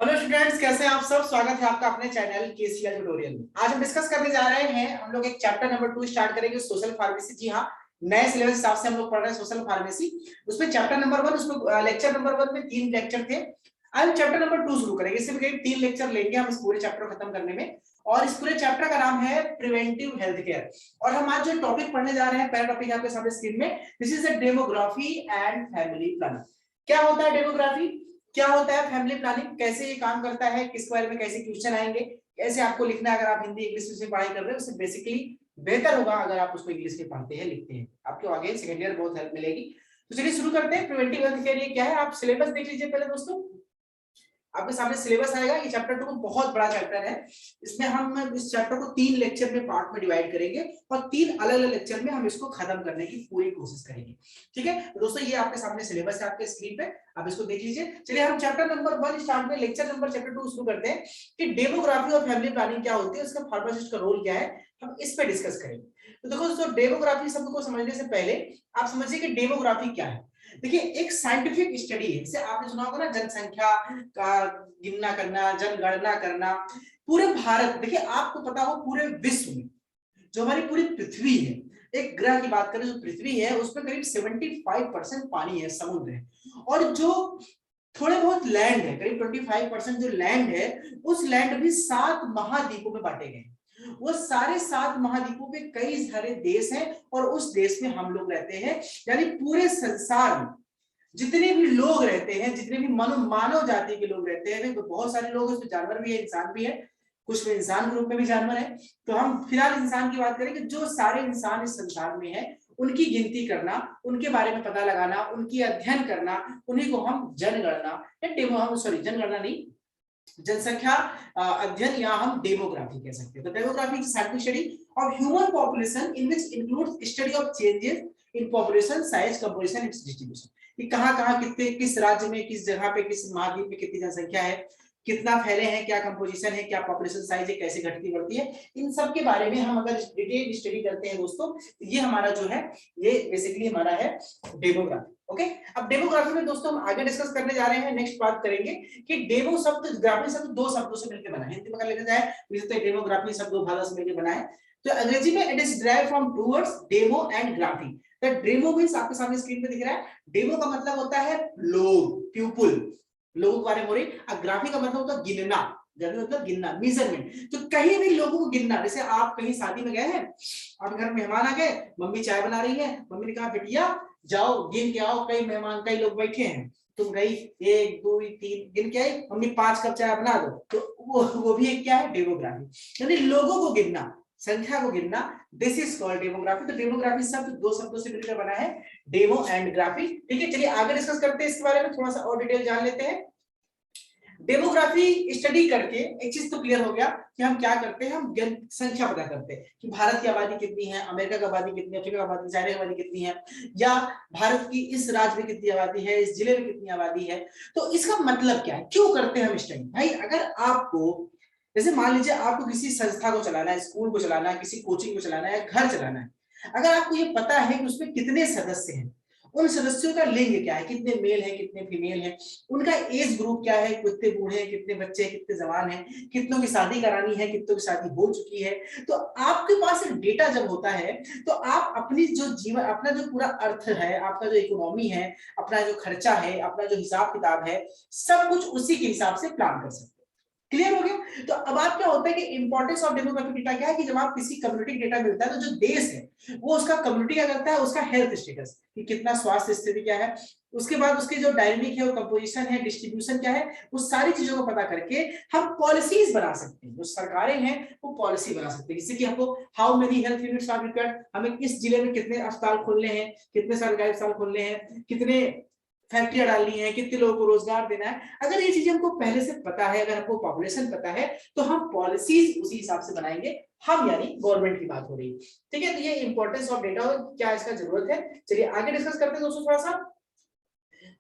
Hello students, कैसे हैं आप सब। स्वागत है आपका अपने चैनल केसीएल ट्यूटोरियल में। आज हम डिस्कस करने जा रहे हैं, हम लोग एक चैप्टर नंबर 2 स्टार्ट करेंगे, सोशल फार्मेसी। जी हाँ, नए सिलेबस हिसाब से हम लोग पढ़ रहे हैं सोशल फार्मेसी। उसमें चैप्टर नंबर 1, उसमें लेक्चर नंबर 1 में 3 लेक्चर थे। आज हम चैप्टर नंबर 2 शुरू करेंगे। इसमें करीब 3 लेक्चर लेंगे हम इस पूरे चैप्टर खत्म करने में। और इस पूरे चैप्टर का नाम है प्रिवेंटिव हेल्थ केयर। और हम आज जो टॉपिक पढ़ने जा रहे हैं, पहला टॉपिक आपके सामने स्क्रीन में, this is the demography and family planning. क्या होता है डेमोग्राफी, क्या होता है फैमिली प्लानिंग, कैसे ये काम करता है, किस बारे में कैसे क्वेश्चन आएंगे, कैसे आपको लिखना है। अगर आप हिंदी इंग्लिश में पढ़ाई कर रहे हो, उससे बेसिकली बेहतर होगा अगर आप उसको इंग्लिश में पढ़ते हैं लिखते हैं, आपको आगे सेकंड ईयर बहुत हेल्प मिलेगी। तो चलिए शुरू करते हैं। प्रिवेंटिव हेल्थ केयर ये क्या है, आप सिलेबस देख लीजिए पहले दोस्तों। आपके सामने सिलेबस आएगा। ये चैप्टर 2 बहुत बड़ा चैप्टर है। इसमें हम इस चैप्टर को 3 लेक्चर में पार्ट में डिवाइड करेंगे और 3 अलग अलग लेक्चर में हम इसको खत्म करने की पूरी कोशिश करेंगे। ठीक है तो दोस्तों, ये आपके सामने सिलेबस है आपके स्क्रीन पे, आप इसको देख लीजिए। चलिए हम चैप्टर नंबर 1 स्टार्ट में लेक्चर नंबर चैप्टर 2 शुरू करते हैं कि डेमोग्राफी और फैमिली प्लानिंग क्या होती है, उसका फार्मासिस्ट का रोल क्या है, हम इस पे डिस्कस करेंगे। तो देखो दोस्तों, डेमोग्राफी शब्द को समझने से पहले आप समझिए कि डेमोग्राफी क्या है। देखिए, एक साइंटिफिक स्टडी है, जैसे आपने सुना होगा ना, जनसंख्या का गिनना करना, जनगणना करना पूरे भारत। देखिए, आपको पता हो पूरे विश्व में जो हमारी पूरी पृथ्वी है, एक ग्रह की बात करें जो पृथ्वी है, उसमें करीब 75% पानी है, समुद्र है। और जो थोड़े बहुत लैंड है, करीब 25% जो लैंड है, उस लैंड भी 7 महाद्वीपों में बांटे गए। वो सारे 7 महाद्वीपों पे कई सारे देश हैं और उस देश में हम लोग रहते हैं। यानी पूरे संसार में जितने भी लोग रहते हैं, जितने भी मानव जाति के लोग रहते हैं, तो बहुत सारे लोग, उसमें जानवर भी है, इंसान भी है, कुछ में इंसान के रूप में भी जानवर है। तो हम फिलहाल इंसान की बात करें कि जो सारे इंसान इस संसार में है, उनकी गिनती करना, उनके बारे में पता लगाना, उनकी अध्ययन करना, उन्हीं को हम जनगणना या जनगणना नहीं, जनसंख्या अध्ययन या हम डेमोग्राफी कह सकते हैं। तो demography is scientific study of human population in which includes study of changes in population size, composition and distribution. कि कहां-कहां कितने, किस राज्य में, किस जगह पे, किस महाद्वीप में कितनी जनसंख्या है, कितना फैले हैं, क्या कंपोजिशन है, क्या पॉपुलेशन साइज है, कैसे घटती बढ़ती है, इन सब के बारे में हम अगर डिटेल स्टडी करते हैं दोस्तों, ये हमारा जो है, ये बेसिकली हमारा है डेमोग्राफी। ओके, अब डेमोग्राफी में दोस्तों हम आगे डिस्कस करने जा रहे हैं। नेक्स्ट बात करेंगे कि डेमो शब्द, ग्राफी शब्द 2 शब्दों से मिलकर बना है। हिंदी में अगर लेके जाए तो डेमोग्राफी शब्द 2 भाषा से मिलकर बना है। तो अंग्रेजी में it is derived from 2 words, demo and graphy. The demo means आपके सामने स्क्रीन पे दिख रहा है, डेमो का मतलब होता है लोग, पीपल, लोगों के बारे में हो रही। और ग्राफी का मतलब होता है गिनना, ग्राफी मतलब गिनना, मेजरमेंट। तो कहीं भी लोगों को गिनना, जैसे आप कहीं शादी में गए हैं, आप घर मेहमान आ गए, मम्मी चाय बना रही है, मम्मी ने कहा बेटिया जाओ गिन के आओ, कई मेहमान, कई लोग बैठे हैं। तुम गई 1 2 3 गिन के आई, मम्मी 5 कप चाय बना दो। तो वो भी एक क्या है, डेमोग्राफी, यानी लोगों को गिनना, संख्या को गिनना। This is called demography. तो डेमोग्राफी शब्द 2 शब्दों से मिलकर बना है, डेमो एंड ग्राफी। ठीक है, चलिए आगे डिस्कस करते हैं इसके बारे में, थोड़ा सा और डिटेल जान लेते हैं। डेमोग्राफी स्टडी करके एक चीज तो क्लियर हो गया कि हम क्या करते हैं, हम संख्या पता करते हैं कि भारत की आबादी कितनी है, अमेरिका की आबादी कितनी है, अफ्रीका की आबादी, चाइना की आबादी कितनी है, या भारत की इस राज्य में कितनी आबादी है, इस जिले में कितनी आबादी है। तो इसका मतलब क्या है, क्यों करते हैं हम स्टडी। भाई अगर आपको, जैसे मान लीजिए आपको किसी संस्था को चलाना है, स्कूल को चलाना है, किसी कोचिंग को चलाना है, घर चलाना है, अगर आपको ये पता है कि उसमें कितने सदस्य हैं, उन सदस्यों का लिंग क्या है, कितने मेल हैं, कितने फीमेल हैं, उनका एज ग्रुप क्या है, कितने बूढ़े हैं, कितने बच्चे हैं, कितने जवान हैं, कितनों की शादी करानी है, कितनों की शादी हो चुकी है, तो आपके पास डेटा जब होता है, तो आप अपनी जो जीवन, अपना जो पूरा अर्थ है, आपका जो इकोनॉमी है, अपना जो खर्चा है, अपना जो हिसाब किताब है, सब कुछ उसी के हिसाब से प्लान कर सकते हैं। क्लियर हो गया। तो अब आप क्या होता है कि इंपॉर्टेंस ऑफ डेमोग्राफिक डेटा क्या है, कि जब आप किसी कम्युनिटी डेटा मिलता है, तो जो देश है वो उसका कम्युनिटी क्या करता है, उसका हेल्थ स्टेटस, कि कितना स्वास्थ्य स्थिति क्या है, उसके बाद उसकी जो डायनेमिक है, वो कंपोजिशन है, डिस्ट्रीब्यूशन क्या है, उस सारी चीजों को पता करके हम पॉलिसीज बना सकते हैं। जो सरकारें हैं वो पॉलिसी बना सकते हैं, जैसे कि हमको how many health units are required, हमें इस जिले में कितने अस्पताल खोलने हैं, कितने सरकारी अस्पताल खोलने हैं, कितने फैक्ट्रियां डालनी है, कितने लोगों को रोजगार देना है। अगर ये चीजें हमको पहले से पता है, अगर हमको पॉपुलेशन पता है, तो हम पॉलिसीज उसी हिसाब से बनाएंगे। हम यानी गवर्नमेंट की बात हो रही है। ठीक है, तो ये इंपॉर्टेंस ऑफ डेटा, क्या इसका जरूरत है। चलिए आगे डिस्कस करते हैं दोस्तों थोड़ा सा।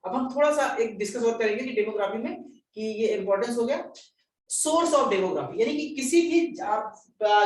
अब हम थोड़ा सा एक डिस्कस और करेंगे कि डेमोग्राफी में, कि ये इंपॉर्टेंस हो गया। सोर्स ऑफ डेमोग्राफी, यानी कि किसी भी आप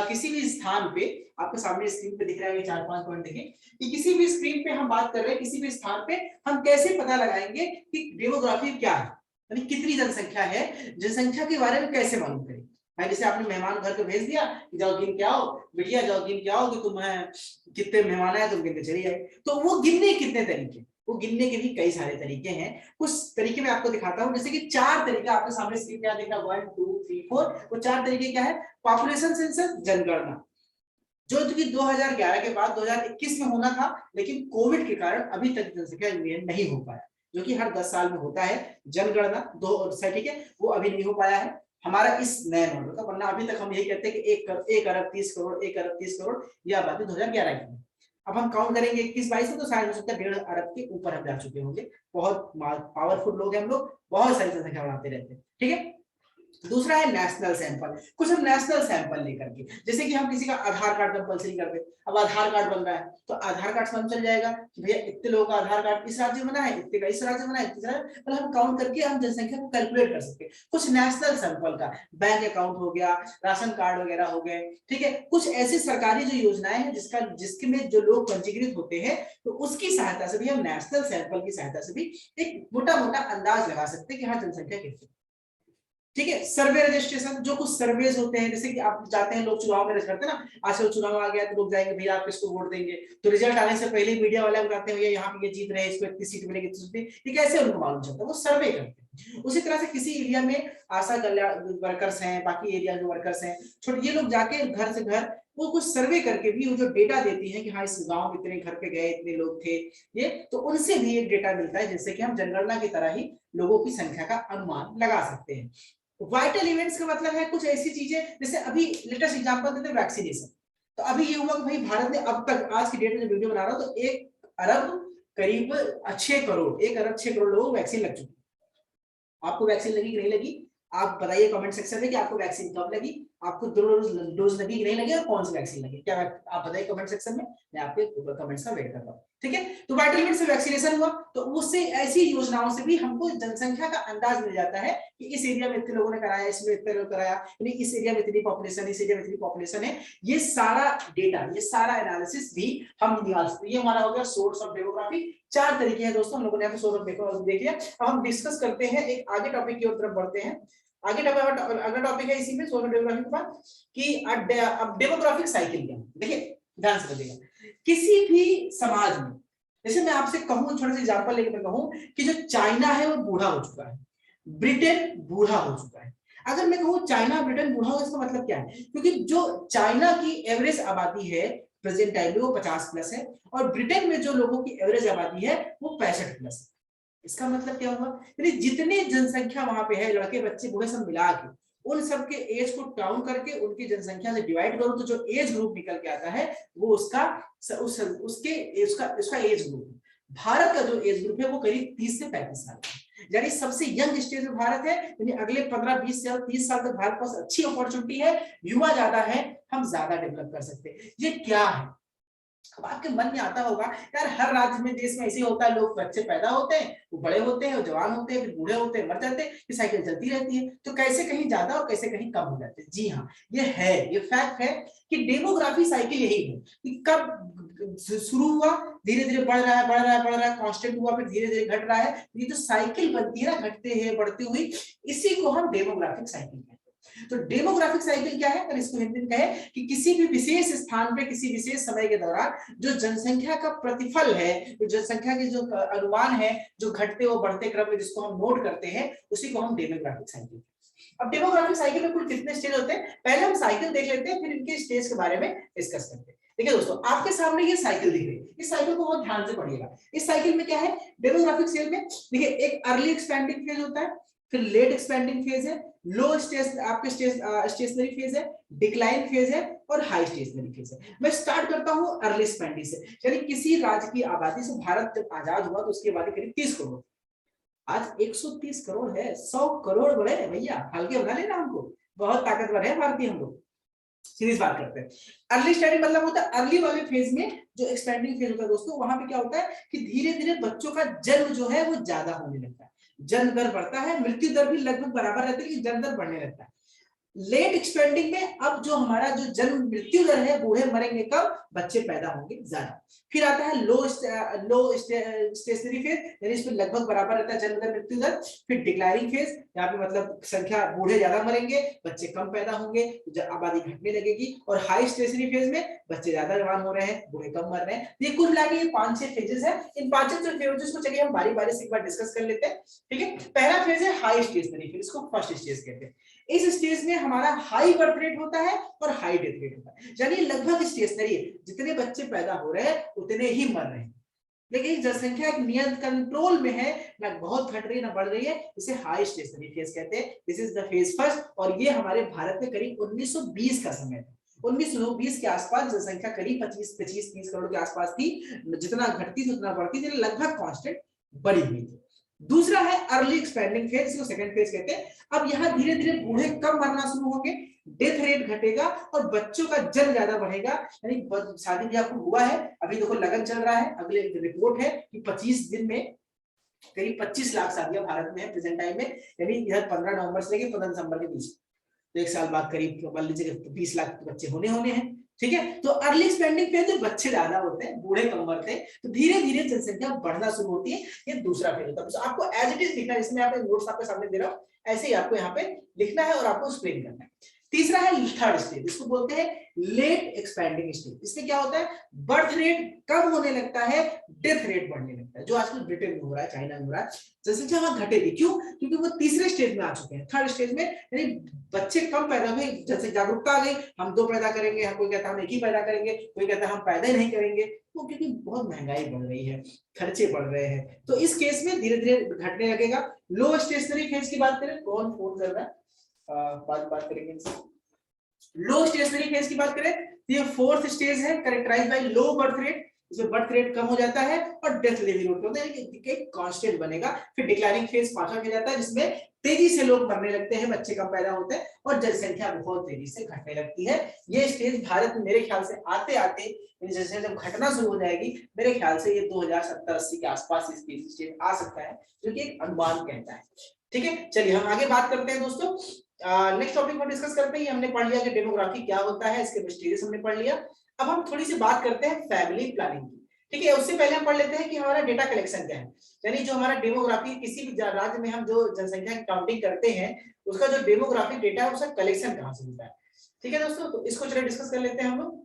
किसी भी स्थान पे, आपके सामने स्क्रीन पे दिख रहा है 4-5 पॉइंट देखें, कि किसी भी स्क्रीन पे हम बात कर रहे हैं, किसी भी स्थान पे हम कैसे पता लगाएंगे कि डेमोग्राफी क्या है। यानी कितनी जनसंख्या है, जनसंख्या के बारे में कैसे मालूम करें भाई? जैसे आपने मेहमान घर पे भेज दिया कि जाओ गिन के आओ, बिटिया जाओ गिन के आओ कि तुम्हें कितने मेहमान आए, तुम गिन के चली आए। तो वो गिनने कितने तरीके, वो गिनने के भी कई सारे तरीके हैं। कुछ तरीके मैं आपको दिखाता हूँ, जैसे कि 4 तरीके आपके सामने स्क्रीन पे दिख रहा है 1 2 3 4। वो 4 तरीके क्या है? पॉपुलेशन सेंसस, जनगणना, जो कि 2011 के बाद 2021 में होना था, लेकिन कोविड के कारण अभी तक जनसंख्या नहीं हो पाया, जो कि हर 10 साल में होता है जनगणना, ठीक है, वो अभी नहीं हो पाया है हमारा इस नए मॉडल का। वरना अभी तक हम यही कहते हैं कि 1 अरब 30 करोड़, 1 अरब 30 करोड़, यह आबादी 2011 की है। अब हम काउंट करेंगे 21-22 में तो शायद हो सकता है 1.5 अरब के ऊपर हम जा चुके होंगे। बहुत पावरफुल लोग हैं हम लोग, बहुत सारी जनसंख्या बढ़ाते रहते हैं, ठीक है। दूसरा है नेशनल सैंपल। कुछ हम नेशनल सैंपल लेकर के, जैसे कि हम किसी का आधार कार्ड कंपलसरी कर दे, अब आधार कार्ड बन रहा है तो आधार कार्ड से हम चल जाएगा कि भैया इतने लोगों का आधार कार्ड इस राज्य में बना है, इतने का इस राज्य में बना है, मतलब हम काउंट करके हम जनसंख्या को कैलकुलेट कर सकते हैं। कुछ नेशनल सैंपल का बैंक अकाउंट हो गया, राशन कार्ड वगैरह हो गए, ठीक है। कुछ ऐसी सरकारी जो योजनाएं हैं जिसके में जो लोग पंजीकृत होते हैं, तो उसकी सहायता से भी हम नेशनल सैंपल की सहायता से भी एक मोटा मोटा अंदाज लगा सकते हैं कि हाँ जनसंख्या कितनी, ठीक है। सर्वे रजिस्ट्रेशन, जो कुछ सर्वेज होते हैं, जैसे कि आप जाते हैं लोग चुनाव में करते हैं ना, आजकल चुनाव आ गया तो लोग जाएंगे भैया आप किसको वोट देंगे, तो रिजल्ट आने से पहले मीडिया वाले बताते हैं भैया यहाँ पे ये जीत रहे हैं, इसको इतनी सीट मिलेगी, ये कैसे उनको मालूम चलता है? वो सर्वे करते हैं। उसी तरह से किसी एरिया में आशा कल्याण वर्कर्स हैं, बाकी एरिया में वर्कर्स हैं, छोटे, ये लोग जाके घर से घर वो कुछ सर्वे करके भी वो जो डेटा देती है कि हाँ इस गांव में इतने घर पे गए, इतने लोग थे, ये तो उनसे भी एक डेटा मिलता है, जिससे कि हम जनगणना की तरह ही लोगों की संख्या का अनुमान लगा सकते हैं। वाइटल इवेंट्स का मतलब है कुछ ऐसी चीजें, जैसे अभी लेटेस्ट एग्जांपल देते हैं वैक्सीनेशन। तो अभी ये हुआ कि भाई भारत ने अब तक आज की डेट में जो वीडियो बना रहा हूं तो 1 अरब करीब 6 करोड़, 1 अरब 6 करोड़ लोगों को वैक्सीन लग चुकी है। आपको वैक्सीन लगी कि नहीं लगी? आप बताइए कमेंट सेक्शन में कि आपको वैक्सीन कब लगी, आपको दोनों डोज लगी कि नहीं लगी, और कौन सी वैक्सीन लगी, क्या आप बताइए कमेंट सेक्शन में, मैं आपके कमेंट्स का वेट करता हूँ, ठीक है। तो वाइटल इवेंट से वैक्सीनेशन हुआ, तो उससे ऐसी योजनाओं से भी हमको जनसंख्या का अंदाज मिल जाता है कि इस एरिया में इतने लोगों ने कराया, इसमें इतने लोग कराया, यानी इस एरिया में इतनी पॉपुलेशन, इस एरिया में इतनी पॉपुलेशन है। ये सारा डेटा, ये सारा एनालिसिस भी हम निकाल सकते हैं। ये हमारा हो गया सोर्स ऑफ डेमोग्राफी। 4 तरीके हैं दोस्तों, हम लोगों ने यहाँ पे सोर्स ऑफ डेमोग्राफी देख लिया। अब हम डिस्कस करते हैं, एक आगे टॉपिक की तरफ बढ़ते हैं। आगे अगला टॉपिक है इसी में सोशल डेमोग्राफी के बाद कि अब डेमोग्राफिक साइकिल क्या है। देखिए ध्यान से देखिएगा, किसी भी समाज में, जैसे मैं आपसे कहूं, छोटे से एग्जांपल लेकर मैं कहूं कि जो चाइना है वो बूढ़ा हो चुका है, ब्रिटेन बूढ़ा हो चुका है। अगर मैं कहूं चाइना ब्रिटेन बूढ़ा हो, इसका मतलब क्या है? क्योंकि जो चाइना की एवरेज आबादी है प्रेजेंट टाइम में वो 50+ है, और ब्रिटेन में जो लोगों की एवरेज आबादी है वो 65+ है। इसका मतलब क्या हुआ? यानी जितने जनसंख्या वहां पे है, लड़के बच्चे बूढ़े सब मिला के, उन सब के एज को काउंट करके उनकी जनसंख्या से डिवाइड करो तो जो एज ग्रुप निकल के आता है वो उसका उसका एज ग्रुप है। भारत का जो एज ग्रुप है वो करीब 30 से 35 साल का, यानी सबसे यंग स्टेज में भारत है। यानी अगले 15-20 साल 30 साल तक भारत पास अच्छी अपॉर्चुनिटी है, युवा ज्यादा है, हम ज्यादा डेवलप कर सकते हैं। ये क्या है? अब आपके मन में आता होगा यार हर राज्य में देश में ऐसे होता है, लोग बच्चे पैदा होते हैं, वो बड़े होते हैं, वो जवान होते हैं, फिर बूढ़े होते हैं, मर जाते हैं, ये साइकिल चलती रहती है, तो कैसे कहीं ज्यादा और कैसे कहीं कम हो जाते हैं। जी हाँ, ये है, ये फैक्ट है कि डेमोग्राफी साइकिल यही है कि कब शुरू हुआ, धीरे धीरे बढ़ रहा है, बढ़ रहा है, बढ़ रहा है, कांस्टेंट हुआ, फिर धीरे धीरे घट रहा है। ये जो साइकिल बनती है ना, घटते हैं बढ़ती हुई, इसी को हम डेमोग्राफिक साइकिल कहते हैं। तो डेमोग्राफिक साइकिल क्या है? अगर इसको हिंदी में कहे कि किसी भी विशेष स्थान पे किसी विशेष समय के दौरान जो जनसंख्या का प्रतिफल है, जो जनसंख्या के जो अनुमान है, जो घटते और बढ़ते क्रम में जिसको हम नोट करते हैं, उसी को हम डेमोग्राफिक साइकिल। अब डेमोग्राफिक साइकिल में कुल कितने स्टेज होते हैं? पहले हम साइकिल देख लेते हैं, फिर इनके स्टेज के बारे में डिस्कस करते हैं। देखिए दोस्तों, आपके सामने ये साइकिल दिख रही है, इस साइकिल को बहुत ध्यान से पढ़िएगा। इस साइकिल में क्या है? डेमोग्राफिक साइकिल में देखिए एक अर्ली एक्सपेंडिंग फेज होता है, फिर लेट एक्सपेंडिंग फेज है, लो स्टेज आपके स्टेशनरी फेज है, डिक्लाइन फेज है, और हाई स्टेशनरी फेज है। मैं स्टार्ट करता हूं अर्ली एक्सपेंडिंग से। यानी किसी राज्य की आबादी से, भारत जब आजाद हुआ तो उसकी आबादी करीब 30 करोड़, आज 130 करोड़ है, 100 करोड़ बढ़े भैया, हल्के बना लेना हमको, बहुत ताकतवर है भारतीय हम लोग। सीरीज बात करते हैं। अर्ली स्टैंडिंग मतलब होता है अर्ली वाले फेज में जो एक्सपेंडिंग फेज होता है दोस्तों, वहां पे क्या होता है कि धीरे धीरे बच्चों का जन्म जो है वो ज्यादा होने लगता है, जन्म दर बढ़ता है, मृत्यु दर भी लगभग बराबर रहती है, लेकिन जन्म दर बढ़ने लगता है। लेट एक्सपेंडिंग में अब जो हमारा जो जन्म मृत्यु दर है, बूढ़े मरेंगे कब, बच्चे पैदा होंगे ज्यादा। फिर आता है लो स्टेशनरी फेज, यानी इसमें लगभग बराबर रहता है जन्म दर मृत्यु दर। फिर डिक्लाइनिंग फेज, यहाँ पे मतलब संख्या, बूढ़े ज्यादा मरेंगे, बच्चे कम पैदा होंगे, आबादी घटने लगेगी। और हाई स्टेशनरी फेज में बच्चे ज्यादा जवान हो रहे हैं, बूढ़े कम मर रहे हैं। ये कुल मिला के ये 5-6 फेजेस है। इन 5-6 फेजेस को चलिए हम बारी बारी से एक बार डिस्कस कर लेते हैं, ठीक है। पहला फेज है हाई स्टेशनरी फेज, इसको फर्स्ट स्टेज कहते हैं। इस स्टेज में हमारा हाई बर्थ रेट होता है और हाई डेथ रेट होता है, यानी लगभग स्टेशनरी है, जितने बच्चे पैदा हो रहे हैं उतने ही मर रहे हैं। लेकिन जनसंख्या एक नियंत्रण कंट्रोल में है, ना बहुत घट रही है ना बढ़ रही है, इसे हाई स्टेशनरी फेज कहते हैं। This is the phase first, और ये हमारे भारत में करीब 1920 का समय था। 1920 के आसपास जनसंख्या करीब 25-30 करोड़ के आसपास थी। जितना घटती थी उतना बढ़ती थी, लगभग कांस्टेंट बढ़ी हुई थी। दूसरा है अर्ली एक्सपेंडिंग फेज, इसको सेकंड फेज कहते हैं। अब यहाँ धीरे धीरे बूढ़े कम मरना शुरू होंगे, डेथ रेट घटेगा और बच्चों का जन्म ज्यादा बढ़ेगा। यानी शादी ब्याह आपको हुआ है, अभी देखो लगन चल रहा है, अगले रिपोर्ट है कि 25 दिन में करीब 25 लाख शादियां भारत में है प्रेजेंट टाइम में, यानी इधर 15 नवंबर से लेकर 15 दिसंबर के बीच, तो एक साल बाद करीब मान लीजिए 20 लाख बच्चे होने हैं, ठीक है। तो अर्ली स्पेंडिंग पे जो बच्चे ज्यादा होते हैं, बूढ़े कम मरते हैं, तो धीरे धीरे जनसंख्या बढ़ना शुरू होती है। ये दूसरा फेज होता है। तो आपको एज इट इज लिखना है, इसमें आप नोट्स आपके सामने दे रहा हूँ, ऐसे ही आपको यहाँ पे लिखना है और आपको एक्सप्लेन करना है। तीसरा है थर्ड स्टेज, इसको बोलते हैं लेट एक्सपेंडिंग स्टेज। इसमें क्या होता है, बर्थ रेट कम होने लगता है, डेथ रेट बढ़ने लगता है, जो आजकल ब्रिटेन में हो रहा है, चाइना में हो रहा है। जनसंख्या वहां घटेगी, क्यों, क्योंकि वो तीसरे स्टेज में आ चुके हैं। थर्ड स्टेज में यानी बच्चे कम पैदा हुए, जैसे जागरूकता आ गई, हम 2 पैदा करेंगे, कोई कहता है हम 1 ही पैदा करेंगे, कोई कहता है हम पैदा ही नहीं करेंगे, तो क्योंकि बहुत महंगाई बढ़ रही है, खर्चे बढ़ रहे हैं, तो इस केस में धीरे धीरे घटने लगेगा। लो स्टेशनरी फेज की बात करें, कौन फोन कर रहा है, बात करेंगे। लो स्टेशनरी फेज की बात करें तो ये फोर्थ स्टेज है, characterized by low birth rate, इसमें बर्थ रेट कम हो जाता है और डेथ लिविंग रेट होता है, एक कांस्टेंट बनेगा। फिर डिक्लाइनिंग फेज पांचवा फेज आता है, जिसमें तेजी से लोग मरने लगते हैं, बच्चे कम पैदा होते हैं और जनसंख्या बहुत तेजी से घटने लगती है। ये स्टेज भारत में मेरे ख्याल से आते आते जैसे जब घटना शुरू हो जाएगी, मेरे ख्याल से ये 2070-80 के आसपास इस स्टेज आ सकता है, जो कि एक अनुमान कहता है, ठीक है। चलिए हम आगे बात करते हैं दोस्तों, नेक्स्ट टॉपिक को डिस्कस करते हैं। हमने पढ़ लिया कि डेमोग्राफी क्या होता है, इसके मिस्टीरियस हमने पढ़ लिया। अब हम थोड़ी सी बात करते हैं फैमिली प्लानिंग की, ठीक है। उससे पहले हम पढ़ लेते हैं कि हमारा डेटा कलेक्शन क्या है, यानी जो हमारा डेमोग्राफी, किसी भी राज्य में हम जो जनसंख्या की काउंटिंग करते हैं, उसका जो डेमोग्राफिक डेटा है उसका कलेक्शन कहाँ से होता है, ठीक है दोस्तों। तो इसको चलिए डिस्कस कर लेते हैं हम लोग।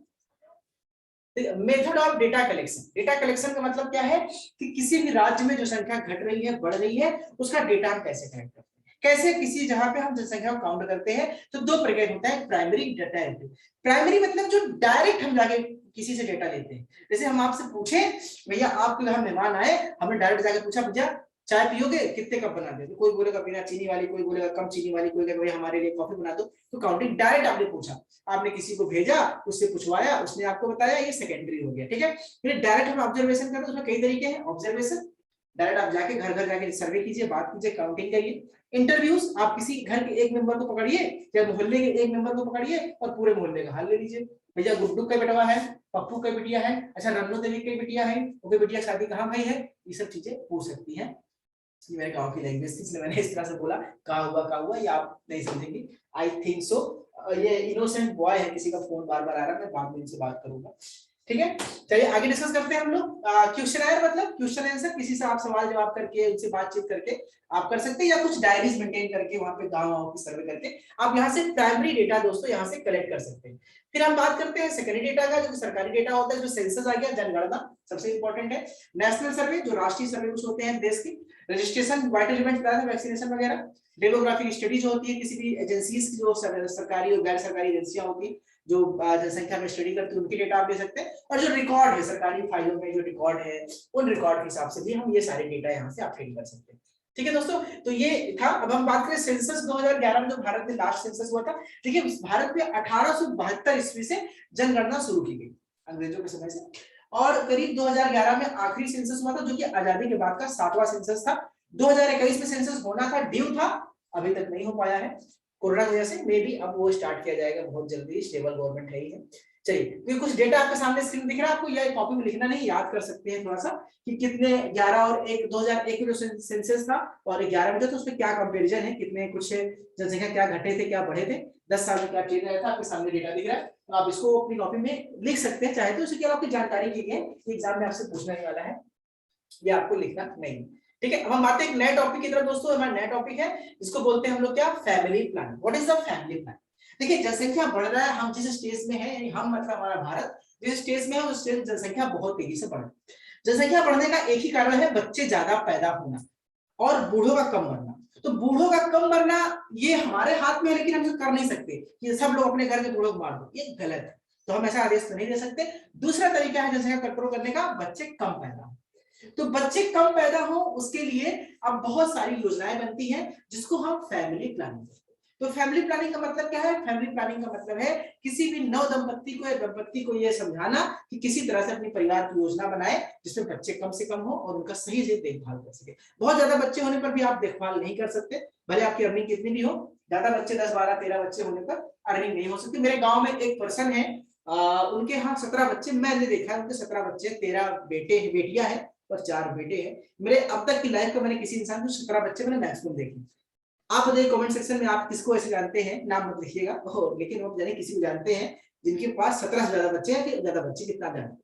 Method of data collection, data collection का मतलब क्या है कि किसी भी राज्य में जो संख्या घट रही है, बढ़ रही है, उसका डेटा हम कैसे कलेक्ट करते हैं, कैसे किसी जहां पे हम जनसंख्या को काउंट करते हैं। तो 2 प्रकार होता है, प्राइमरी डेटा एंट्री। प्राइमरी मतलब जो डायरेक्ट हम जाके किसी से डेटा लेते हैं, जैसे हम आपसे पूछे भैया आपके यहाँ मेहमान आए, हमने डायरेक्ट जाके पूछा भैया चाय पियोगे, कितने कप बना दे, तो कोई बोलेगा बिना चीनी वाली, कोई बोलेगा कम चीनी वाली, कोई कहेगा भैया हमारे लिए कॉफी बना दो। तो काउंटिंग डायरेक्ट आपने पूछा, आपने किसी को भेजा, उससे पूछवाया, उसने आपको बताया, ये सेकेंडरी हो गया, ठीक है। फिर डायरेक्ट हम ऑब्जर्वेशन करते हैं, उसमें कई तरीके हैं ऑब्जर्वेशन, डायरेक्ट आप जाके घर घर जाके सर्वे कीजिए, बात कीजिए, काउंटिंग करिए। इंटरव्यूज, आप किसी घर के एक मेंबर को पकड़िए या मोहल्ले के एक मेंबर को पकड़िए और पूरे मोहल्ले का हाल ले लीजिए, भैया गुड्डू का बेटवा है, पप्पू का बिटिया है, अच्छा रन्नू देवी की बिटिया है, उनकी बिटिया शादी कहाँ भाई है, ये सब चीजें पूछ सकती हैं। ये मेरे गांव की लैंग्वेज थी, इसलिए मैंने इस तरह से बोला, कहाँ हुआ ये आप नहीं समझेंगे, आई थिंक सो। ये इनोसेंट बॉय है, किसी का फोन बार बार आ रहा है, मैं बाद में इनसे बात करूंगा, ठीक है। चलिए आगे डिस्कस करते हैं हम लोग। क्वेश्चनर मतलब क्वेश्चन आंसर, किसी से आप सवाल जवाब करके, उनसे बातचीत करके आप कर सकते हैं, या कुछ डायरीज मेंटेन करके वहां पे गाँव की सर्वे करके आप यहाँ से प्राइमरी डेटा दोस्तों यहाँ से कलेक्ट कर सकते हैं। फिर हम बात करते हैं सेकेंडरी डेटा का, जो सरकारी डेटा होता है, जो सेंसस आ गया, जनगणना सबसे इंपॉर्टेंट है। नेशनल सर्वे, जो राष्ट्रीय सर्वे कुछ होते हैं देश की। रजिस्ट्रेशन, वाइटल इवेंट, वैक्सीनेशन वगैरह। डेमोग्राफिक स्टडी जो होती है किसी भी एजेंसीज की, जो सरकारी और गैर सरकारी एजेंसियां होती है जो जनसंख्या में स्टडी करते हैं, उनकी डेटा आप ले सकते हैं। और जो रिकॉर्ड है सरकारी फाइलों में, जो रिकॉर्ड है, उन रिकॉर्ड के हिसाब से भी हम ये सारे डेटा यहाँ से अपडेट कर सकते हैं, ठीक है दोस्तों। तो ये था। अब हम बात करें सेंसस 2011 में, जो भारत में लास्ट सेंसस हुआ था। देखिए भारत में 1872 ईस्वी से जनगणना शुरू की गई, अंग्रेजों के समय से, और करीब 2011 में आखिरी सेंसस हुआ था, जो कि आजादी के बाद का 7वां सेंसस था। 2021 में सेंसस होना था, ड्यू था, अभी तक नहीं हो पाया है कोरोना की वजह से। मे बी अब वो स्टार्ट किया जाएगा बहुत जल्दी, स्टेबल गवर्नमेंट है ही है। चलिए, तो कुछ डेटा आपके सामने स्क्रीन दिख रहा है आपको, या कॉपी में लिखना नहीं, याद कर सकते हैं थोड़ा सा कि कितने 11 और 1 2001 में जो सेंसस था और 11 में जो था उसमें क्या कंपैरिजन है, कितने कुछ जनसंख्या क्या घटे थे क्या बढ़े थे, 10 साल में क्या चेंज आया था, आपके सामने डेटा दिख रहा है। तो आप इसको अपनी कॉपी में लिख सकते हैं चाहे तो, इसके अलावा आपकी जानकारी के लिए एग्जाम में आपसे पूछने वाला है, ये आपको लिखना नहीं। ठीक है, अब हम आते हैं एक नए टॉपिक की तरफ दोस्तों। हमारा नया टॉपिक है जिसको बोलते हैं हम लोग क्या, family planning. What is the family plan? देखिए, जनसंख्या बढ़ रहा है, हम जिस स्टेज में है, यानी हम मतलब हमारा भारत जिस स्टेज में है उस स्टेज जनसंख्या बहुत तेजी से बढ़ रही है। जनसंख्या बढ़ने का एक ही कारण है, बच्चे ज्यादा पैदा होना और बूढ़ों का कम मरना। तो बूढ़ों का कम मरना ये हमारे हाथ में है, लेकिन हम कर नहीं सकते कि सब लोग अपने घर के बूढ़ों को मार दो, ये गलत है। तो हम ऐसा आदेश तो नहीं दे सकते। दूसरा तरीका है जनसंख्या कंट्रोल करने का, बच्चे कम पैदा हो। तो बच्चे कम पैदा हो उसके लिए अब बहुत सारी योजनाएं बनती हैं जिसको हम फैमिली प्लानिंग कहते हैं। तो फैमिली प्लानिंग का मतलब क्या है? फैमिली प्लानिंग का मतलब है किसी भी नव दंपत्ति को या दंपत्ति को यह समझाना कि किसी तरह से अपने परिवार की योजना बनाए जिसमें बच्चे कम से कम हो और उनका सही से देखभाल कर सके। बहुत ज्यादा बच्चे होने पर भी आप देखभाल नहीं कर सकते, भले आपकी अर्निंग कितनी भी हो। ज्यादा बच्चे 10 12 13 बच्चे होने पर अर्निंग नहीं हो सकती। मेरे गाँव में एक पर्सन है, उनके यहाँ 17 बच्चे मैंने देखा है, उनके 17 बच्चे, 13 बेटे बेटियां हैं और 4 बेटे हैं। मेरे अब तक की लाइफ में मैंने किसी इंसान को 17 बच्चे मैंने मैक्सिमम देखे। आप बताइए कमेंट सेक्शन में आप किसको ऐसे जानते हैं, नाम मत लिखिएगा, लेकिन आप जाने किसी को जानते हैं जिनके पास 17 से ज्यादा बच्चे हैं, कि ज्यादा बच्चे कितना जानते हैं।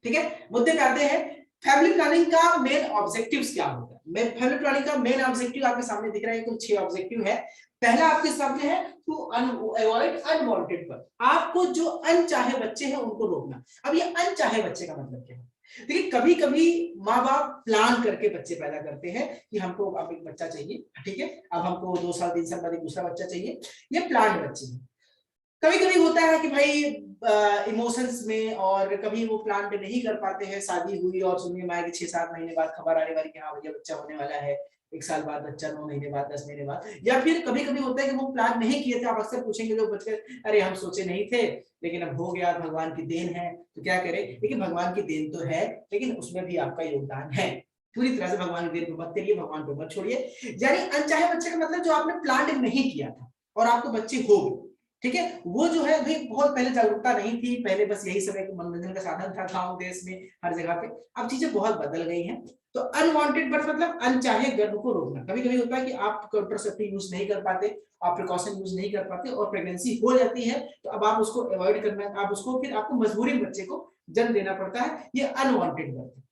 ठीक है, मुद्दे पे आते हैं। फैमिली प्लानिंग का मेन ऑब्जेक्टिव्स क्या होता है? फैमिली प्लानिंग का मेन ऑब्जेक्टिव आपके सामने दिख रहा है, कुल 6 ऑब्जेक्टिव है। पहला आपके सामने है टू अवॉइड अनवांटेड बर्थ, आपको जो अनचाहे बच्चे हैं उनको रोकना। अब ये अनचाहे बच्चे का मतलब क्या है? देखिए, कभी कभी माँ बाप प्लान करके बच्चे पैदा करते हैं कि हमको अब एक बच्चा चाहिए, ठीक है, अब हमको 2 साल 3 साल बाद एक दूसरा बच्चा चाहिए, ये प्लान बच्चे हैं। कभी कभी होता है कि भाई इमोशंस में, और कभी वो प्लान पे नहीं कर पाते हैं, शादी हुई और सुनिए माँ की 6-7 महीने बाद खबर आने वाली कि हाँ भैया बच्चा होने वाला है, 1 साल बाद बच्चा, 9 महीने बाद, 10 महीने बाद। या फिर कभी कभी होता है कि वो प्लान नहीं किए थे, आप अक्सर पूछेंगे जो बच्चे, अरे हम सोचे नहीं थे लेकिन अब हो गया, भगवान की देन है, तो क्या करें। लेकिन भगवान की देन तो है, लेकिन उसमें भी आपका योगदान है। पूरी तरह से भगवान की देन को मत करिए, भगवान को मत छोड़िए। यानी अनचाहे बच्चे का मतलब जो आपने प्लान नहीं किया था और आपको बच्चे हो गए, ठीक है, वो जो है भाई बहुत पहले जागरूकता नहीं थी, पहले बस यही समय मनोरंजन का साधन था गांव देश में हर जगह पे। अब चीजें बहुत बदल गई हैं। तो अनवांटेड बर्थ मतलब अनचाहे गर्भ को रोकना। कभी कभी होता है कि आप कॉन्ट्रासेप्टिव यूज नहीं कर पाते, आप प्रिकॉशन यूज नहीं कर पाते और प्रेगनेंसी हो जाती है, तो अब आप उसको अवॉइड करना, आप उसको फिर आपको मजबूरी में बच्चे को जन्म देना पड़ता है। ये अनवांटेड बर्थ,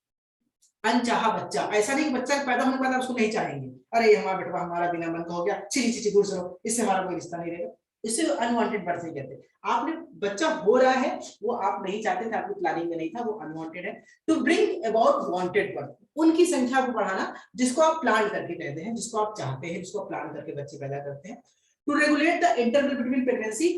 अनचाहा बच्चा। ऐसा नहीं कि बच्चा पैदा होने के बाद आप उसको नहीं चाहेंगे, अरे हमारा बेटा हमारा बिना मन का हो गया, ची ची ची दूर चलो, इससे हमारा कोई रिश्ता नहीं रहेगा। इसे अनवांटेड बर्थ नहीं कहते। आपने बच्चा हो रहा है, वो आप नहीं चाहते थे, आपकी प्लानिंग में नहीं था, वो अनवांटेड है। To bring about wanted birth, उनकी संख्या को बढ़ाना जिसको आप प्लान करके कहते हैं, जिसको आप चाहते हैं, जिसको प्लान करके बच्चे पैदा करते हैं। To regulate the interval between pregnancy,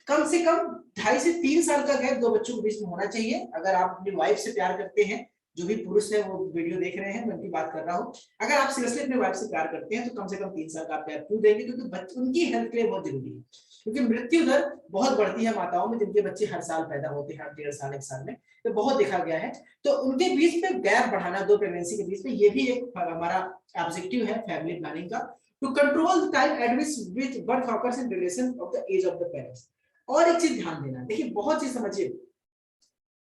कम से कम 2.5 से 3 साल का गैप 2 बच्चों के बीच में होना चाहिए। अगर आप अपनी वाइफ से प्यार करते हैं, जो भी पुरुष है वो वीडियो देख रहे हैं, मैं उनकी बात कर रहा हूँ, अगर आप सीरियसली अपने वाइफ से प्यार करते हैं तो कम से कम 3 साल का आप प्यार क्यों देंगे? क्योंकि उनकी हेल्थ के लिए बहुत जरूरी है। क्योंकि मृत्यु दर बहुत बढ़ती है माताओं में जिनके बच्चे हर साल पैदा होते हैं, 1.5 साल 1 साल में, तो बहुत देखा गया है। तो उनके बीच में गैप बढ़ाना 2 प्रेगनेंसी के बीच में, ये भी एक हमारा ऑब्जेक्टिव है फैमिली प्लानिंग का। To control the time at which birth occurs in relation of the age of the parents. और एक चीज ध्यान देना, देखिए बहुत चीज समझिए,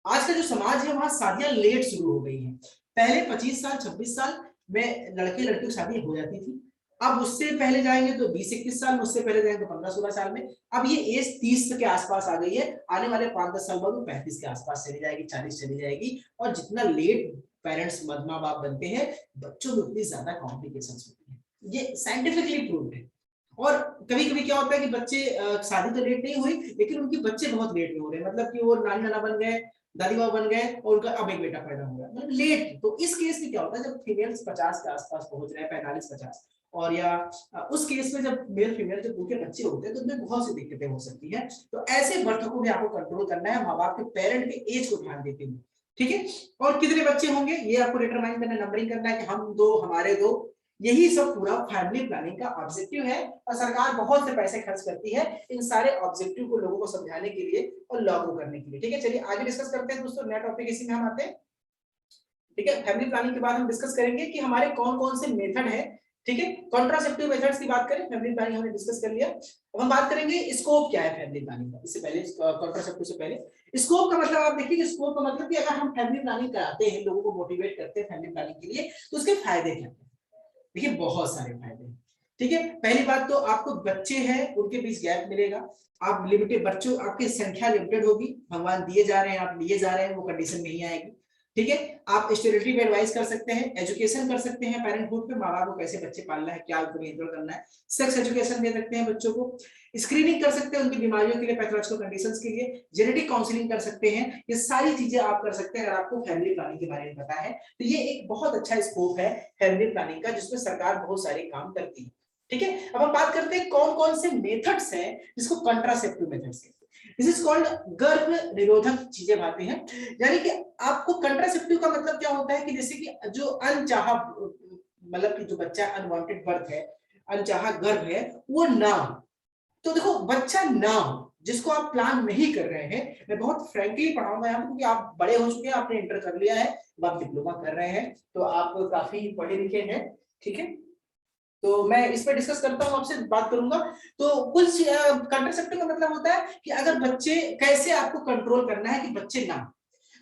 आज का जो समाज है वहां शादियां लेट शुरू हो गई हैं। पहले 25 साल 26 साल में लड़के लड़कियों की शादी हो जाती थी। अब उससे पहले जाएंगे तो 20-21 साल, उससे पहले जाएंगे तो 15-16 साल में। अब ये एज 30 के आसपास आ गई है, आने वाले 5-10 साल बाद वो 35 के आसपास चली जाएगी, 40 चली जाएगी। और जितना लेट पेरेंट्स माँ बाप बनते हैं, बच्चों में उतनी ज्यादा कॉम्प्लिकेशंस होती है, ये साइंटिफिकली प्रूव्ड है। और कभी कभी क्या होता है कि बच्चे, शादी तो लेट नहीं हुई लेकिन उनके बच्चे बहुत लेट में हो रहे हैं, मतलब कि वो नानी नाना बन गए, दादी बाबा बन गए और उनका अब एक बेटा पैदा हो गया, मतलब लेट। तो इस केस में क्या होता है, जब फीमेल्स 50 के आसपास पहुंच रहे हैं, 45-50, और या उस केस में जब मेल फीमेल जब उनके बच्चे होते हैं तो उनमें बहुत सी दिक्कतें हो सकती हैं। तो ऐसे बर्थ को भी आपको कंट्रोल करना है, माँ बाप के पेरेंट के एज को ध्यान देते हुए, ठीक है। और कितने बच्चे होंगे ये आपको डिटरमाइन करना, नंबरिंग करना है कि हम 2 हमारे 2, यही सब पूरा फैमिली प्लानिंग का ऑब्जेक्टिव है। और सरकार बहुत से पैसे खर्च करती है इन सारे ऑब्जेक्टिव को लोगों को समझाने के लिए और लागू करने के लिए, ठीक है। चलिए आगे डिस्कस करते हैं दोस्तों, नया टॉपिक इसी में हम आते हैं, ठीक है। फैमिली प्लानिंग के बाद हम डिस्कस करेंगे कि हमारे कौन कौन से मेथड है ठीक है। कॉन्ट्रासेप्टिव मेथड्स की बात करें, फैमिली प्लानिंग हमने डिस्कस कर लिया। अब हम बात करेंगे स्कोप क्या है फैमिली प्लानिंग का। इससे पहले कॉन्ट्रासेप्टिव से पहले स्कोप का मतलब आप देखिए, स्कोप का मतलब कि अगर हम फैमिली प्लानिंग कराते हैं, लोगों को मोटिवेट करते हैं फैमिली प्लानिंग के लिए, तो उसके फायदे क्या हैं। देखिए बहुत सारे फायदे हैं। ठीक है, पहली बात तो आपको बच्चे हैं उनके बीच गैप मिलेगा, आप लिमिटेड बच्चों, आपकी संख्या लिमिटेड होगी, भगवान दिए जा रहे हैं आप लिए जा रहे हैं, वो कंडीशन नहीं आएगी। ठीक है, आप स्टेबिलिटी में एडवाइस कर सकते हैं, एजुकेशन कर सकते हैं, पेरेंटहुड पे माँ बाप को कैसे बच्चे पालना है, क्या उनको मेंटर करना है, सेक्स एजुकेशन दे सकते हैं बच्चों को, स्क्रीनिंग कर सकते हैं उनकी बीमारियों के लिए, पैथोलॉजिकल कंडीशंस के लिए, जेनेटिक काउंसलिंग कर सकते हैं। ये सारी चीजें आप कर सकते हैं अगर आपको फैमिली प्लानिंग के बारे में पता है, तो ये एक बहुत अच्छा स्कोप है फैमिली प्लानिंग का, जिसमें सरकार बहुत सारे काम करती है। ठीक है, अब हम बात करते हैं कौन कौन से मेथड्स हैं जिसको कंट्रासेप्टिव मेथड्स कहते हैं। दिस इज कॉल्ड गर्भ निरोधक चीजें भाते हैं, यानी कि आपको कंट्रासेप्टिव का मतलब क्या होता है कि जैसे कि जो अनचाहा, मतलब कि जो बच्चा अनवांटेड बर्थ है, अनचाहा गर्भ है, वो ना हो। तो देखो बच्चा ना हो जिसको आप प्लान नहीं कर रहे हैं, मैं बहुत फ्रैंकली पढ़ाऊंगा यहाँ, क्योंकि आप बड़े हो चुके हैं, आपने इंटर कर लिया है, अब आप डिप्लोमा कर रहे हैं, तो आप काफी पढ़े लिखे हैं। ठीक है, तो मैं इस पर डिस्कस करता हूँ, आपसे बात करूंगा। तो कुछ कंट्रासेप्टिव का मतलब होता है कि अगर बच्चे, कैसे आपको कंट्रोल करना है कि बच्चे ना,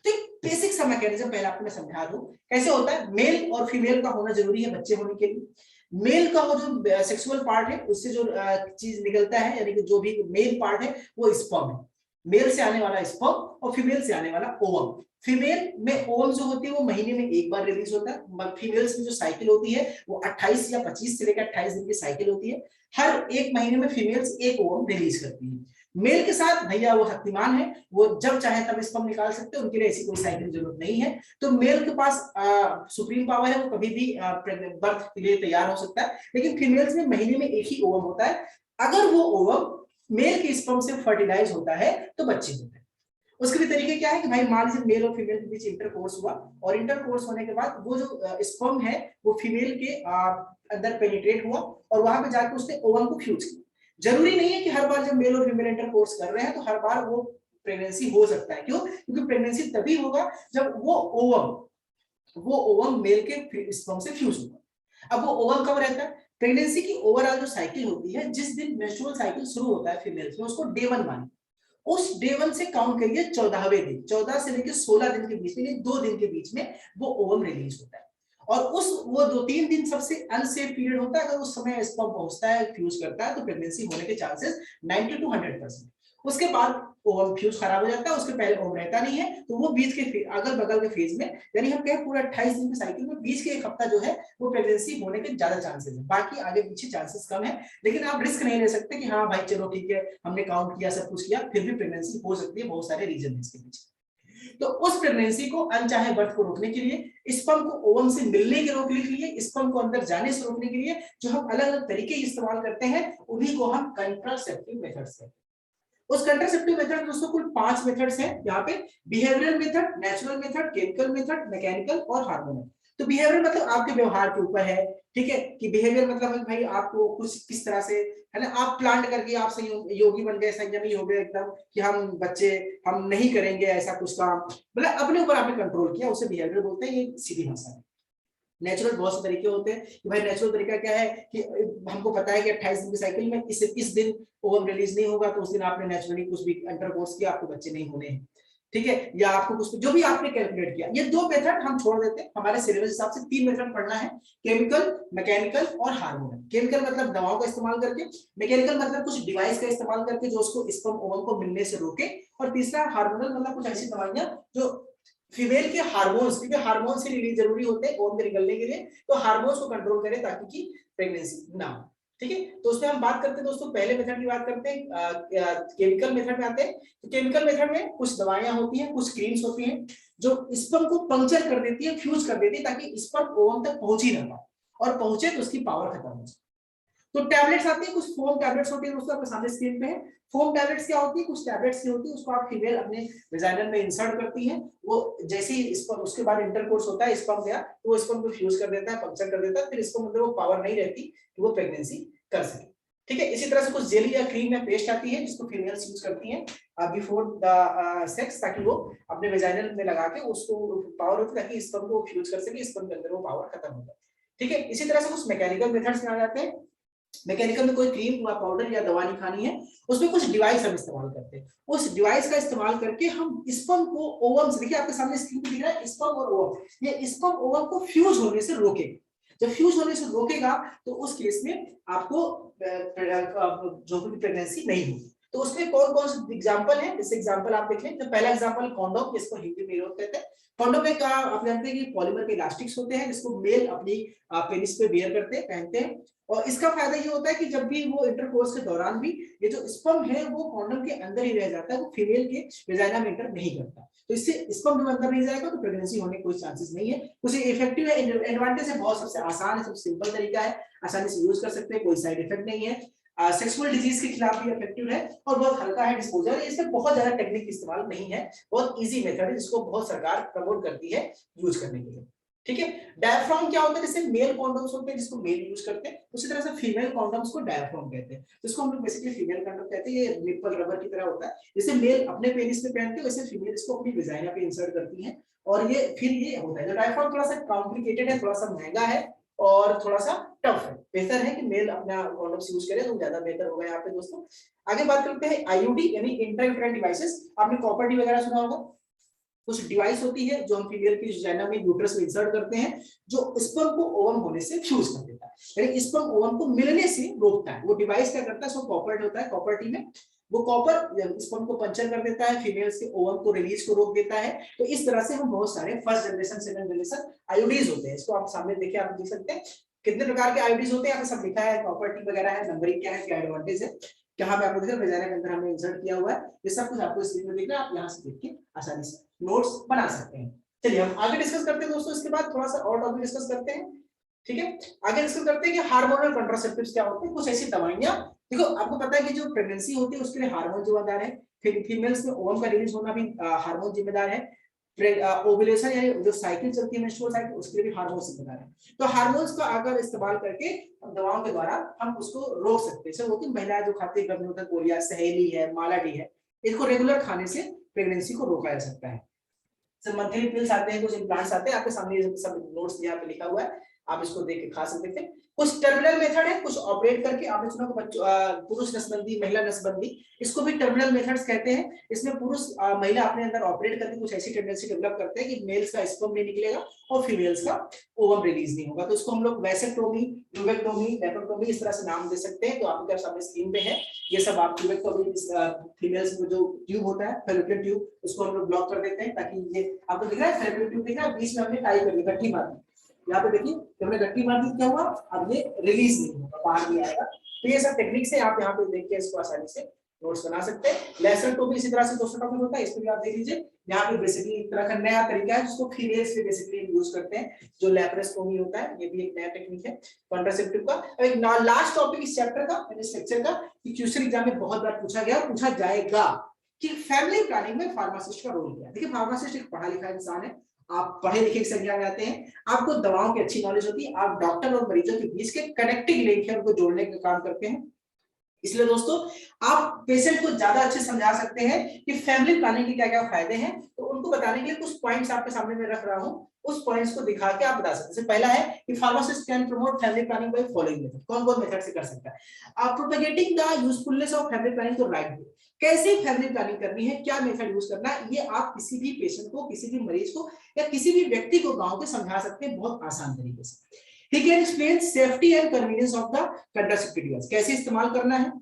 तो एक बेसिक सा मैकेनिज्म पहले आपको मैं समझा दूं कैसे होता है। मेल और फीमेल का होना जरूरी है बच्चे होने के लिए। मेल का वो जो सेक्सुअल पार्ट है, उससे जो चीज निकलता है, यानी कि जो भी मेल पार्ट है वो स्पर्म है, मेल से आने वाला स्पर्म, और फीमेल से आने वाला ओवम। फीमेल में ओवम जो होती है वो महीने में एक बार रिलीज होता है। फीमेल्स में जो साइकिल होती है वो 28 या 25 से लेकर 28 दिन की साइकिल होती है। हर एक महीने में फीमेल्स एक ओवम रिलीज करती है। मेल के साथ भैया वो शक्तिमान है, वो जब चाहे तब स्पर्म निकाल सकते हैं, उनके लिए ऐसी कोई साइकिल जरूरत नहीं है। तो मेल के पास सुप्रीम पावर है, वो कभी भी बर्थ के लिए तैयार हो सकता है। लेकिन फीमेल्स में महीने में एक ही ओवम होता है। अगर वो ओवम मेल के स्पर्म से फर्टिलाइज होता है तो बच्चे होते हैं। उसके भी तरीके क्या है कि भाई मान लीजिए मेल और फीमेल के बीच इंटरकोर्स हुआ, और इंटरकोर्स होने के बाद वो जो स्पर्म है वो फीमेल के अंदर पेनिट्रेट हुआ, और वहां पे जाकर उसने ओवम को फ्यूज किया। जरूरी नहीं है कि हर बार जब मेल और फीमेल इंटरकोर्स कर रहे हैं तो हर बार वो प्रेगनेंसी हो सकता है। क्यों? क्योंकि प्रेगनेंसी तभी होगा जब वो ओवम मेल के स्पर्म से फ्यूज होगा। अब वो ओवम कब रहता है? प्रेगनेंसी की ओवरऑल जो साइकिल होती है, जिस दिन मेंस्ट्रुअल साइकिल शुरू होता है फीमेल्स में, उसको डे 1 मानिए। उस डे 1 से काउंट करिए 14वें दिन, 14 से लेकर 16 दिन के बीच में, 2 दिन के बीच में वो ओवम रिलीज होता है। और उस वो 2-3 दिन सबसे अनसेफ पीरियड होता है। अगर उस समय स्पर्म पहुंचता है, फ्यूज करता है, तो प्रेगनेंसी होने के चांसेस 90 to 100%। उसके बाद ओवम फ्यूज खराब हो जाता है, उसके पहले ओवम रहता नहीं है, तो वो बीच के अगल बगल के फेज में, यानी हम कहें पूरा 28 दिन की साइकिल में बीच के एक हफ्ता जो है वो प्रेगनेंसी होने के ज्यादा चांसेस है, बाकी आगे पीछे चांसेस कम है। लेकिन आप रिस्क नहीं ले सकते कि हाँ भाई चलो ठीक है हमने काउंट किया, सब कुछ किया, फिर भी प्रेगनेंसी हो सकती है, बहुत सारे रीजन है इसके पीछे। तो उस प्रेगनेंसी को, अनचाहे बर्थ को रोकने के लिए, स्पर्म को ओवम से मिलने के रोकने के लिए, स्पर्म को अंदर जाने से रोकने के लिए जो हम अलग अलग तरीके इस्तेमाल करते हैं, उन्हीं को हम कंट्रासेप्टिव मेथड्स कहते हैं। उस कंट्रासेप्टिव मेथड दोस्तों कुल 5 मेथड्स हैं यहाँ पे। Behavioural method, natural method, chemical method, mechanical और हार्मोनल। तो बिहेवियर मतलब आपके व्यवहार के ऊपर है। ठीक है, कि बिहेवियर मतलब भाई आपको कुछ किस तरह से, है ना, आप प्लान करके आप योगी बन गए, संयमी हो गए एकदम, कि हम बच्चे हम नहीं करेंगे ऐसा कुछ काम, मतलब अपने ऊपर आपने कंट्रोल किया, उसे बिहेवियर बोलते हैं। ये सीधी भाषा है। नेचुरल बहुत से तरीके होते हैं कि भाई नेचुरल तरीका क्या है कि हमको पता है कि 28 दिन की साइकिल में इस दिन ओवम रिलीज नहीं होगा, तो उस दिन आपने नेचुरली कुछ भी इंटरकोर्स किया, आपको बच्चे नहीं होने हैं। ठीक है, या आपको कुछ जो भी आपने कैलकुलेट किया, ये 2 मेथड हम छोड़ देते हैं। हमारे सिलेबस हिसाब से 3 मेथड पढ़ना है, केमिकल, मैकेनिकल और हार्मोनल। केमिकल मतलब दवाओं का इस्तेमाल करके, मैकेनिकल मतलब कुछ डिवाइस का इस्तेमाल करके जो उसको स्पर्म ओवम को मिलने से रोके, और तीसरा हार्मोनल मतलब कुछ ऐसी दवाइयां जो फीमेल के हार्मोन्स, क्योंकि हार्मोन से रिलीज जरूरी होते हैं ओवम के निकलने के लिए, तो हार्मोन्स को कंट्रोल करें ताकि कि प्रेगनेंसी ना हो। ठीक है, तो उसमें हम बात करते हैं दोस्तों, पहले मेथड की बात करते हैं, केमिकल मेथड में आते हैं। तो केमिकल मेथड में कुछ दवाइयां होती हैं, कुछ क्रीम्स होती हैं जो स्पर्म को पंक्चर कर देती है, फ्यूज कर देती है, ताकि स्पर्म ओवम तक पहुंच ही ना पाए, और पहुंचे तो उसकी पावर खत्म हो जाए। तो टैबलेट्स आती है, कुछ फोम टैबलेट्स होती है दोस्तों, आपके सामने स्क्रीन पे है। फोम टैबलेट्स क्या होती है? कुछ टैबलेट्स की होती है, उसको आप फीमेल अपने वेजाइनल में इंसर्ट करती है। वो जैसे ही स्पर्म, उसके बाद इंटरकोर्स होता है, स्पर्म गया तो वो स्पर्म को फ्यूज कर देता है, पंक्चर कर देता है, फिर स्पर्म अंदर वो पावर नहीं रहती कि वो प्रेगनेंसी कर सके। ठीक है, इसी तरह से कुछ जेली या क्रीम या पेस्ट आती है जिसको फीमेल्स यूज करती हैं बिफोर द सेक्स, ताकि वो अपने वेजाइनल में लगा के उसको पावर होती है ताकि स्पर्म को फ्यूज कर सके, स्पर्म के अंदर वो पावर खत्म हो जाए। ठीक है। इसी तरह से कुछ मैकेनिकल मेथड्स में आ जाते हैं। मैकेनिकल में कोई क्रीम या पाउडर या दवा नहीं खानी है, उसमें कुछ डिवाइस हम इस्तेमाल करते हैं। उस डिवाइस का इस्तेमाल करके हम स्पर्म को ओवम से, देखिए आपके सामने स्क्रीन पे दिख रहा है स्पर्म और ओवम, ये स्पर्म ओवम को फ्यूज होने से रोकेगा। जब फ्यूज होने से रोकेगा तो उस केस में आपको जो भी प्रेगनेंसी नहीं होगी। तो उसमें कौन कौन से एग्जांपल है, जैसे एग्जांपल आप देखें तो पहला एग्जांपल कॉन्डोम, इसको हिंदी में यूज कहते हैं। कॉन्डोम में आप जानते हैं कि पॉलीमर के इलास्टिक्स होते हैं जिसको मेल अपनी पेनिस पे बियर करते हैं, पहनते हैं। और इसका फायदा ये होता है कि जब भी वो इंटरकोर्स के दौरान भी ये जो स्पर्म है वो कॉन्डोम के अंदर ही रह जाता है, वो फीमेल के वेजाइना में इंटर नहीं करता। तो इससे स्पर्म जब अंदर नहीं जाएगा तो प्रेगनेंसी होने के कोई चांसेस नहीं है। कुछ इफेक्टिव है, एडवांटेज है, बहुत सबसे आसान है, सबसे सिंपल तरीका है, आसानी से यूज कर सकते हैं, कोई साइड इफेक्ट नहीं है, सेक्सुअल डिजीज के खिलाफ भी इफेक्टिव है और बहुत हल्का है डिस्पोजल। इसमें बहुत ज्यादा टेक्निक इस्तेमाल नहीं है, बहुत इजी मेथड है जिसको बहुत सरकार प्रमोट करती है यूज करने के लिए। ठीक है। डायफ्राम क्या होता है, जैसे मेल कॉन्डोम्स होते हैं जिसको मेल यूज करते हैं, उसी तरह से फीमेल कॉन्डोम्स को डायफ्राम कहते हैं, जिसको हम लोग बेसिकली फीमेल कॉन्डोम कहते हैं। ये निप्पल रबर की तरह होता है, जैसे मेल अपने पेनिस में पहनते हैं वैसे फीमेल इसको अपनी वेजाइना पे इंसर्ट करती है और ये फिर ये होता है। डायफ्राम थोड़ा सा कॉम्प्लिकेटेड है, थोड़ा सा महंगा है और थोड़ा सा टफ है। बेहतर है कि मेल अपना कॉन्डोम्स यूज करें तो ज्यादा बेहतर होगा यहाँ पे दोस्तों। आगे बात करते हैं आईयूडी यानी इंट्रायूटेराइन डिवाइसेस। आपने कॉपर डी वगैरह सुना होगा, कुछ डिवाइस होती है जो हम फीमेल की वेजाइना में यूट्रस में इंसर्ट करते हैं, जो स्पर्म को ओवम होने से फ्यूज कर देता है, यानी स्पर्म ओवम को मिलने से रोकता है। वो डिवाइस क्या करता है, सो कॉपर होता है, कॉपर टी में वो कॉपर स्पर्म को पंचर कर देता है, फीमेल्स के ओवम को रिलीज को रोक देता है। तो इस तरह से हम बहुत सारे फर्स्ट जनरेशन सेकंड जनरेशन आयोडीज होते हैं। इसको आप सामने देखिए, आप देख सकते हैं कितने प्रकार के आयोडीज होते हैं, यहाँ पे सब लिखा है, कॉपर टी वगैरह है, नंबरिंग क्या है, क्या एडवांटेज है, जहां पे आपको देखिए वेजाइना के अंदर हमने इंसर्ट किया हुआ है, ये सब कुछ आपको स्क्रीन में दिख रहा है, आप यहाँ से देख के आसानी से नोट्स बना सकते हैं। चलिए हम आगे डिस्कस करते हैं दोस्तों, इसके बाद थोड़ा सा और टॉपिक डिस्कस करते हैं। ठीक है, आगे डिस्कस करते हैं कि हार्मोनल कंट्रासेप्टिव्स क्या होते हैं। कुछ ऐसी दवाइयां, देखो आपको पता है कि जो प्रेगनेंसी होती है उसके लिए हार्मोन जिम्मेदार है, फिर फीमेल्स में ओवम का रिलीज होना भी हार्मोन जिम्मेदार है, ओव्यूलेशन यानी जो साइकिल चलती है मेंस्ट्रुअल साइकिल, उसके लिए भी हार्मोन जिम्मेदार है। तो हार्मोन्स का अगर इस्तेमाल करके दवाओं के द्वारा हम उसको रोक सकते हैं। जैसे होती है महिलाएं जो खाती है गर्भनिरोधक गोलियां, सहेली है, मालाडी है, इसको रेगुलर खाने से प्रेगनेंसी को रोका जा सकता है। मंथली पिल्स आते हैं, कुछ इम्प्लांट्स आते हैं, आपके सामने ये सब नोट्स यहाँ पे लिखा हुआ है, आप इसको देख के खा सकते थे। कुछ टर्मिनल मेथड है, कुछ ऑपरेट करके, आपने सुना कि बच्चों पुरुष नसबंदी, महिला नसबंदी, इसको भी टर्मिनल मेथड्स कहते हैं। इसमें पुरुष महिला अपने अंदर ऑपरेट करके कुछ ऐसी टेंडेंसी डेवलप करते हैं कि मेल्स का स्पर्म नहीं निकलेगा और फीमेल्स का ओवम रिलीज नहीं होगा। तो इसको हम लोग वैसेक्टोमी, यूवेक्टोमी, लेप्रोटोमी इस तरह से नाम दे सकते हैं। तो आपके सामने स्क्रीन पे है ये सब। आप यूवेक्टोमी फीमेल्स में जो ट्यूब होता है फैलोपियन ट्यूब, उसको हम लोग ब्लॉक कर देते हैं ताकि ये आपको दिख रहा है फैलोपियन ट्यूब दिख रहा है, बीच में हमने टाई कर दी, गट्ठी मार दी। यहाँ पे देखिए हमने गट्टी मार दी, क्या हुआ, अब ये रिलीज नहीं होगा, बाहर नहीं आएगा। तो ये सब टेक्निक्स है, आप यहाँ पे देख के इसको आसानी से नोट्स बना सकते हैं। लेसर तो भी इसी तरह से दोस्तों टॉपिक होता है, इसको भी आप देख लीजिए। यहाँ पे बेसिकली एक तरह का नया तरीका है जिसको फीमेल्स पे बेसिकली यूज करते हैं, जो लैप्रोस्कोमी होता है, ये भी एक नया टेक्निक है कॉन्ट्रासेप्टिव का। एक लास्ट टॉपिक इस चैप्टर का, इस लेक्चर का, कि क्वेश्चन एग्जाम में बहुत बार पूछा गया, पूछा जाएगा कि फैमिली प्लानिंग में फार्मासिस्ट का रोल क्या है। देखिए फार्मासिस्ट एक पढ़ा लिखा इंसान है, आप पढ़े लिखे की संख्या में आते हैं, आपको दवाओं की अच्छी नॉलेज होती है, आप डॉक्टर और मरीजों के बीच के कनेक्टिंग लिंक है उनको जोड़ने का काम करते हैं। इसलिए दोस्तों आप पेशेंट को ज्यादा अच्छे समझा सकते हैं कि फैमिली प्लानिंग के क्या क्या फायदे हैं। तो उनको बताने के लिए कुछ पॉइंट्स आपके सामने मैं रख रहा हूं, उस पॉइंट्स को दिखा के आप बता सकते हैं। पहला है कि pharmacist can promote family planning by following method. कौन कौन मेथड से कर सकता है? Propagating the usefulness of family planning to right way. कैसे फैमिली प्लानिंग करनी है, क्या मेथड यूज करना है, ये आप किसी भी पेशेंट को, किसी भी मरीज को या किसी भी व्यक्ति को गांव के समझा सकते हैं बहुत आसान तरीके से। He can explain safety and convenience of the contraceptive device। कैसे इस्तेमाल करना है,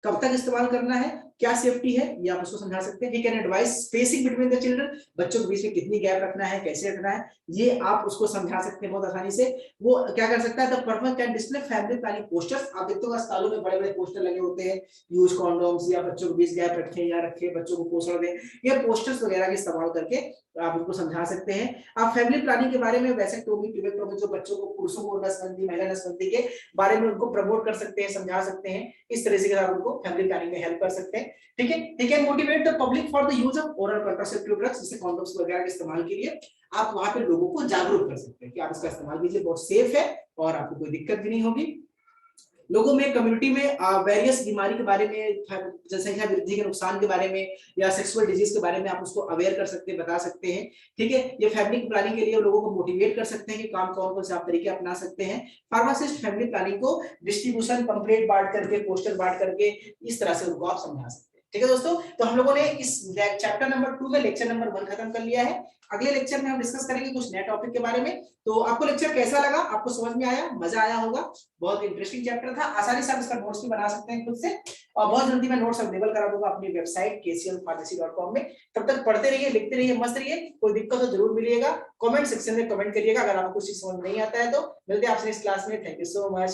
कब तक इस्तेमाल करना है, क्या सेफ्टी है, ये आप उसको समझा सकते हैं। He can advise spacing between the children। बच्चों के बीच में कितनी गैप रखना है, कैसे रखना है, ये आप उसको समझा सकते हैं बहुत आसानी से। वो क्या कर सकता है, the person can display family planning posters. आप देखते हो अस्पतालों में बड़े बड़े पोस्टर लगे होते हैं, यूज कॉन्डोम्स, या बच्चों के बीच गैप रखें या रखें, बच्चों को पोषण दें, ये पोस्टर्स वगैरह का इस्तेमाल करके आप उनको समझा सकते हैं। आप फैमिली प्लानिंग के बारे में वैसेक्टोमी, ट्यूबेक्टोमी, जो बच्चों को, पुरुषों को नसबंदी, महिला नसबंदी के बारे में उनको प्रमोट कर सकते हैं, समझा सकते हैं। इस तरह से आप उनको फैमिली प्लानिंग में हेल्प कर सकते हैं। ठीक है, he can motivate the public for the use of oral contraceptive drugs, जैसे कॉन्डोम्स वगैरह के इस्तेमाल के लिए आप वहां पे लोगों को जागरूक कर सकते हैं कि आप इसका इस्तेमाल कीजिए, बहुत सेफ है और आपको कोई दिक्कत भी नहीं होगी। लोगों में, कम्युनिटी में वेरियस बीमारी के बारे में, जनसंख्या वृद्धि के नुकसान के बारे में या सेक्सुअल डिजीज के बारे में आप उसको अवेयर कर सकते हैं, बता सकते हैं। ठीक है, ये फैमिली प्लानिंग के लिए लोगों को मोटिवेट कर सकते हैं कि काम कौन कौन से आप तरीके अपना सकते हैं। फार्मासिस्ट फैमिली प्लानिंग को डिस्ट्रीब्यूशन, पंपलेट बांट करके, पोस्टर बांट करके, इस तरह से उनको आप समझा सकते हैं। ठीक है दोस्तों, तो हम लोगों ने इस चैप्टर नंबर 2 में लेक्चर नंबर 1 खत्म कर लिया है। अगले लेक्चर में हम डिस्कस करेंगे कुछ नए टॉपिक के बारे में। तो आपको लेक्चर कैसा लगा? आपको समझ में आया? मजा आया होगा। बहुत इंटरेस्टिंग चैप्टर था, आसानी से आप इसका नोट्स भी बना सकते हैं खुद से, और बहुत जल्दी मैं नोट्स अवेलेबल करा दूंगा अपनी वेबसाइट kclpharmacy.com में। तब तक पढ़ते रहिए, लिखते रहिए, मस्त रहिए। कोई दिक्कत हो जरूर मिलिएगा, कमेंट सेक्शन में कमेंट करिएगा अगर आपको कुछ समझ नहीं आता है तो। मिलते हैं आपसे इस क्लास में। Thank you so much.